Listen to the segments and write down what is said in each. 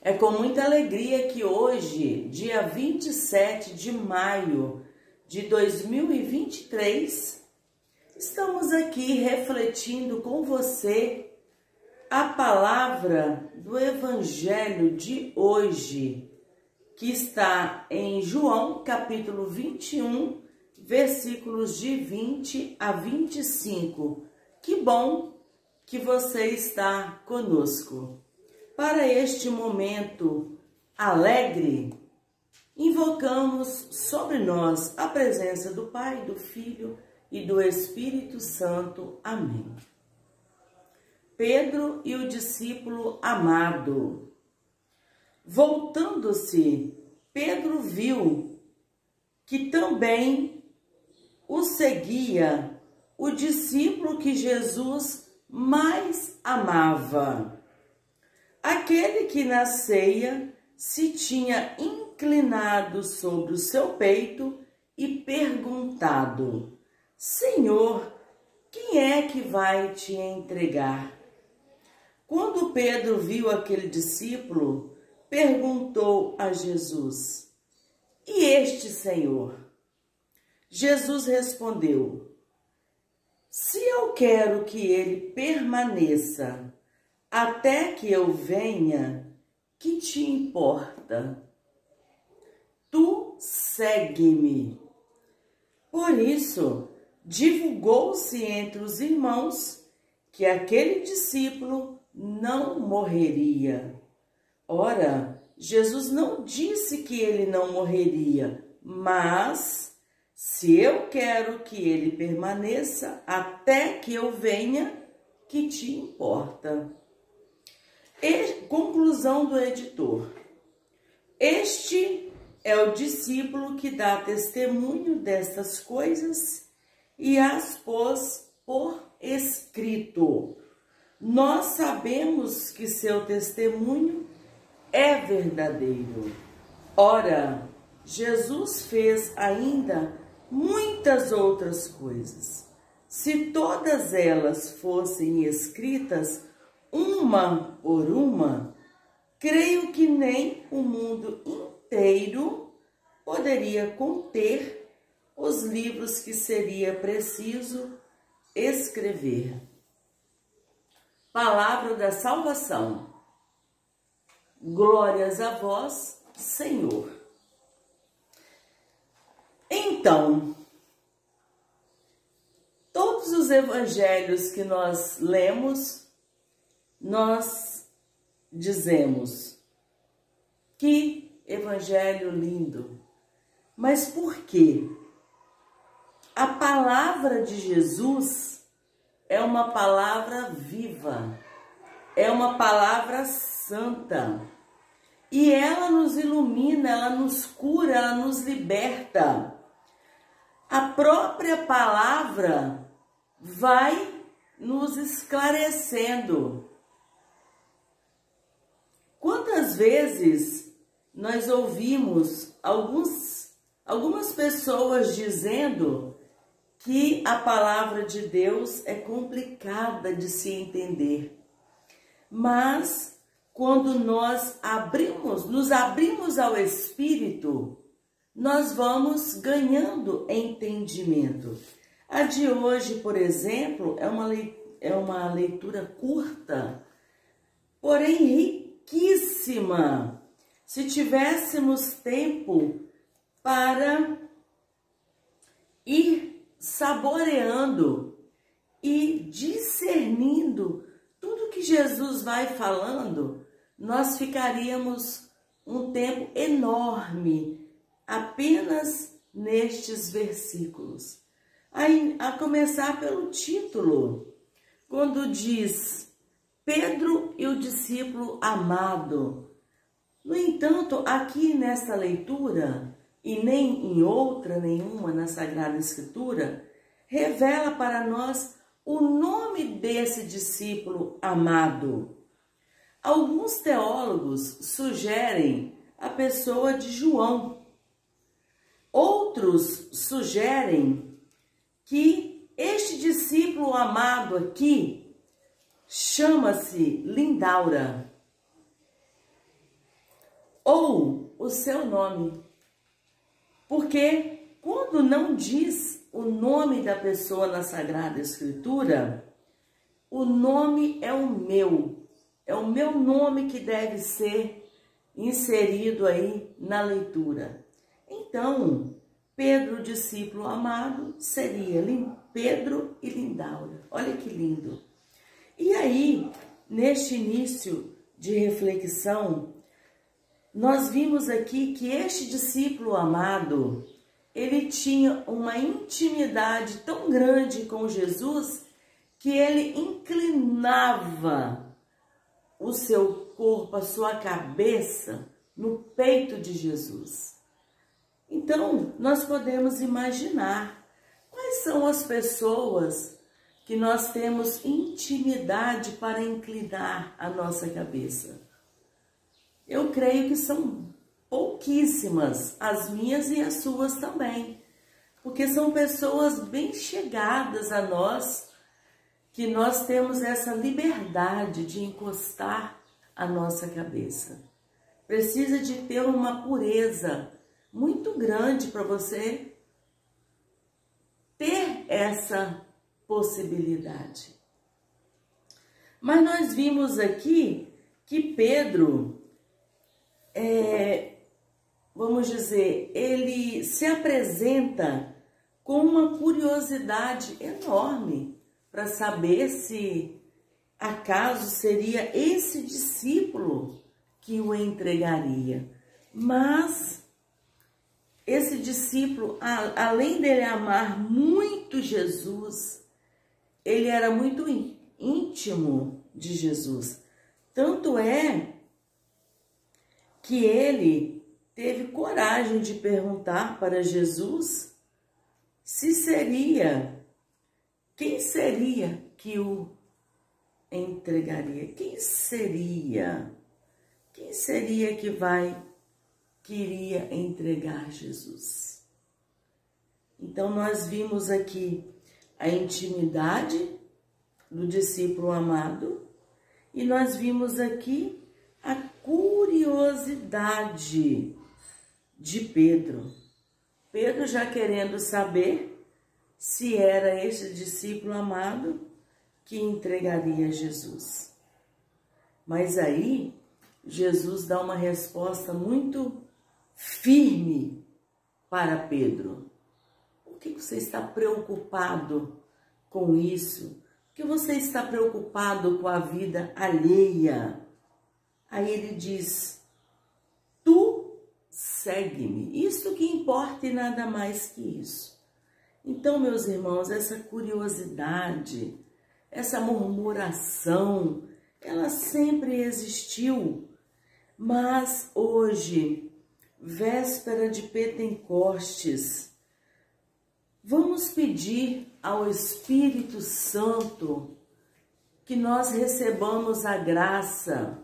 É com muita alegria que hoje, dia 27 de maio de 2023, estamos aqui refletindo com você a palavra do Evangelho de hoje, que está em João, capítulo 21, versículos de 20 a 25. Que bom que você está conosco. Para este momento alegre, invocamos sobre nós a presença do Pai, do Filho e do Espírito Santo. Amém. Pedro e o discípulo amado. Voltando-se, Pedro viu que também o seguia o discípulo que Jesus mais amava, aquele que na ceia se tinha inclinado sobre o seu peito e perguntado: Senhor, quem é que vai te entregar? Quando Pedro viu aquele discípulo, perguntou a Jesus: E este Senhor? Jesus respondeu: Se eu quero que ele permaneça até que eu venha, que te importa? Tu segue-me. Por isso, divulgou-se entre os irmãos que aquele discípulo não morreria. Ora, Jesus não disse que ele não morreria, mas se eu quero que ele permaneça até que eu venha, que te importa? Conclusão do editor. Este é o discípulo que dá testemunho destas coisas e as pôs por escrito. Nós sabemos que seu testemunho é verdadeiro. Ora, Jesus fez ainda muitas outras coisas. Se todas elas fossem escritas, uma por uma, creio que nem o mundo inteiro poderia conter os livros que seria preciso escrever. Palavra da salvação. Glórias a vós, Senhor. Então, todos os evangelhos que nós lemos, nós dizemos: que evangelho lindo! Mas por quê? A palavra de Jesus é uma palavra viva, é uma palavra santa, e ela nos ilumina, ela nos cura, ela nos liberta. A própria palavra vai nos esclarecendo. Quantas vezes nós ouvimos algumas pessoas dizendo que a palavra de Deus é complicada de se entender. Mas quando nós nos abrimos ao Espírito, nós vamos ganhando entendimento. A de hoje, por exemplo, é uma leitura curta, porém riquíssima. Se tivéssemos tempo para ir saboreando e discernindo tudo que Jesus vai falando, nós ficaríamos um tempo enorme apenas nestes versículos. A começar pelo título, quando diz Pedro e o discípulo amado. No entanto, aqui nesta leitura, e nem em outra nenhuma na Sagrada Escritura, revela para nós o nome desse discípulo amado. Alguns teólogos sugerem a pessoa de João. Outros sugerem que este discípulo amado aqui chama-se Lindaura. o seu nome. Porque quando não diz o nome da pessoa na Sagrada Escritura, o nome é o meu nome que deve ser inserido aí na leitura. Então, Pedro, discípulo amado, seria Pedro e Lindaura. Olha que lindo. E aí, neste início de reflexão, nós vimos aqui que este discípulo amado, ele tinha uma intimidade tão grande com Jesus que ele inclinava o seu corpo, a sua cabeça no peito de Jesus. Então, nós podemos imaginar quais são as pessoas que nós temos intimidade para inclinar a nossa cabeça. Eu creio que são pouquíssimas, as minhas e as suas também, porque são pessoas bem chegadas a nós, que nós temos essa liberdade de encostar a nossa cabeça. Precisa de ter uma pureza muito grande para você ter essa possibilidade. Mas nós vimos aqui que Pedro, vamos dizer, ele se apresenta com uma curiosidade enorme para saber se acaso seria esse discípulo que o entregaria. Mas esse discípulo, além dele amar muito Jesus, ele era muito íntimo de Jesus. Tanto é que ele teve coragem de perguntar para Jesus quem seria que o entregaria? Quem seria que iria entregar Jesus? Então nós vimos aqui a intimidade do discípulo amado e nós vimos aqui a curiosidade de Pedro. Pedro já querendo saber se era este discípulo amado que entregaria Jesus. Mas aí Jesus dá uma resposta muito firme para Pedro. Por que você está preocupado com isso? Por que você está preocupado com a vida alheia? Aí ele diz, tu segue-me. Isso que importa e nada mais que isso. Então, meus irmãos, essa curiosidade, essa murmuração, ela sempre existiu. Mas hoje, véspera de Pentecostes, vamos pedir ao Espírito Santo que nós recebamos a graça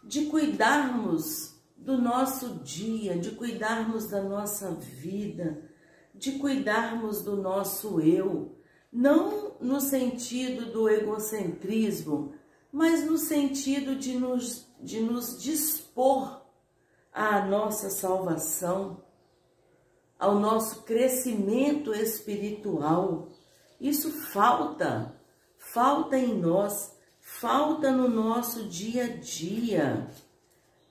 de cuidarmos do nosso dia, de cuidarmos da nossa vida, de cuidarmos do nosso eu, não no sentido do egocentrismo, mas no sentido de nos dispor à nossa salvação, ao nosso crescimento espiritual. Isso falta em nós, falta no nosso dia a dia.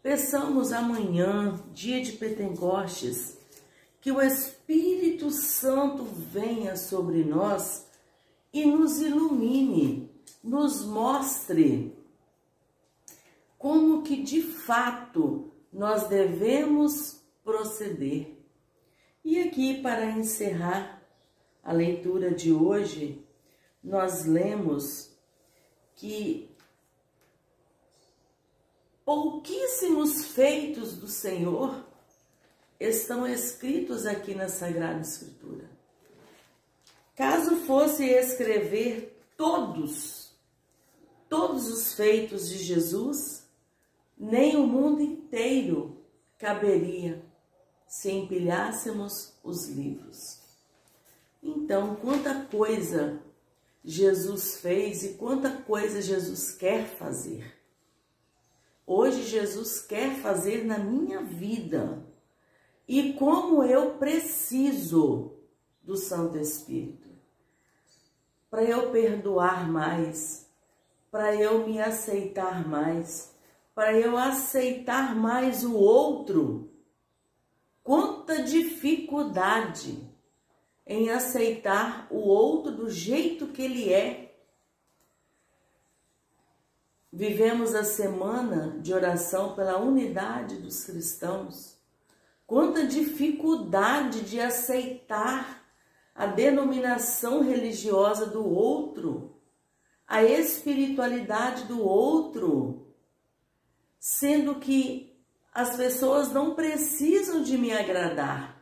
Peçamos amanhã, dia de Pentecostes, que o Espírito Santo venha sobre nós e nos ilumine, nos mostre como que de fato nós devemos proceder. E aqui, para encerrar a leitura de hoje, nós lemos que pouquíssimos feitos do Senhor estão escritos aqui na Sagrada Escritura. Caso fosse escrever todos os feitos de Jesus, nem o mundo inteiro caberia se empilhássemos os livros. Então, quanta coisa Jesus fez e quanta coisa Jesus quer fazer. hoje Jesus quer fazer na minha vida e como eu preciso do Santo Espírito para eu perdoar mais, para eu me aceitar mais, para eu aceitar mais o outro. Quanta dificuldade em aceitar o outro do jeito que ele é. Vivemos a semana de oração pela unidade dos cristãos. Quanta dificuldade de aceitar a denominação religiosa do outro, a espiritualidade do outro, sendo que as pessoas não precisam de me agradar.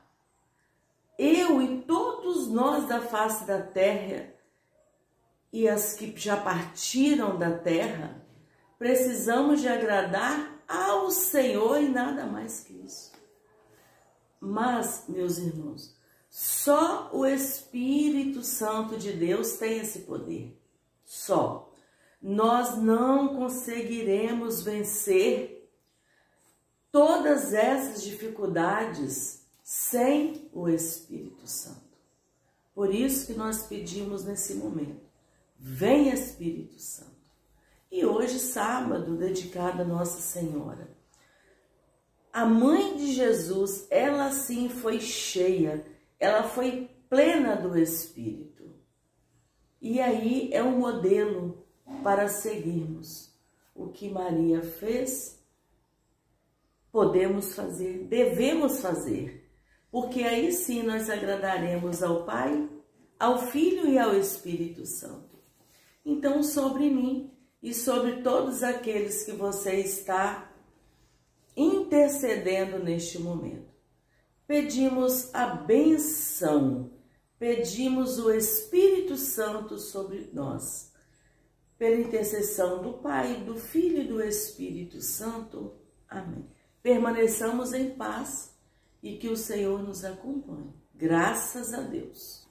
Eu e todos nós da face da terra e as que já partiram da terra, precisamos de agradar ao Senhor e nada mais que isso. Mas, meus irmãos, só o Espírito Santo de Deus tem esse poder. Só. Nós não conseguiremos vencer todas essas dificuldades sem o Espírito Santo. Por isso que nós pedimos nesse momento, vem Espírito Santo. E hoje, sábado, dedicado a Nossa Senhora. A mãe de Jesus, ela sim foi cheia, ela foi plena do Espírito. E aí é um modelo para seguirmos. O que Maria fez, podemos fazer, devemos fazer. Porque aí sim nós agradaremos ao Pai, ao Filho e ao Espírito Santo. Então, sobre mim e sobre todos aqueles que você está intercedendo neste momento, pedimos a benção, pedimos o Espírito Santo sobre nós, pela intercessão do Pai, do Filho e do Espírito Santo. Amém. Permaneçamos em paz e que o Senhor nos acompanhe. Graças a Deus.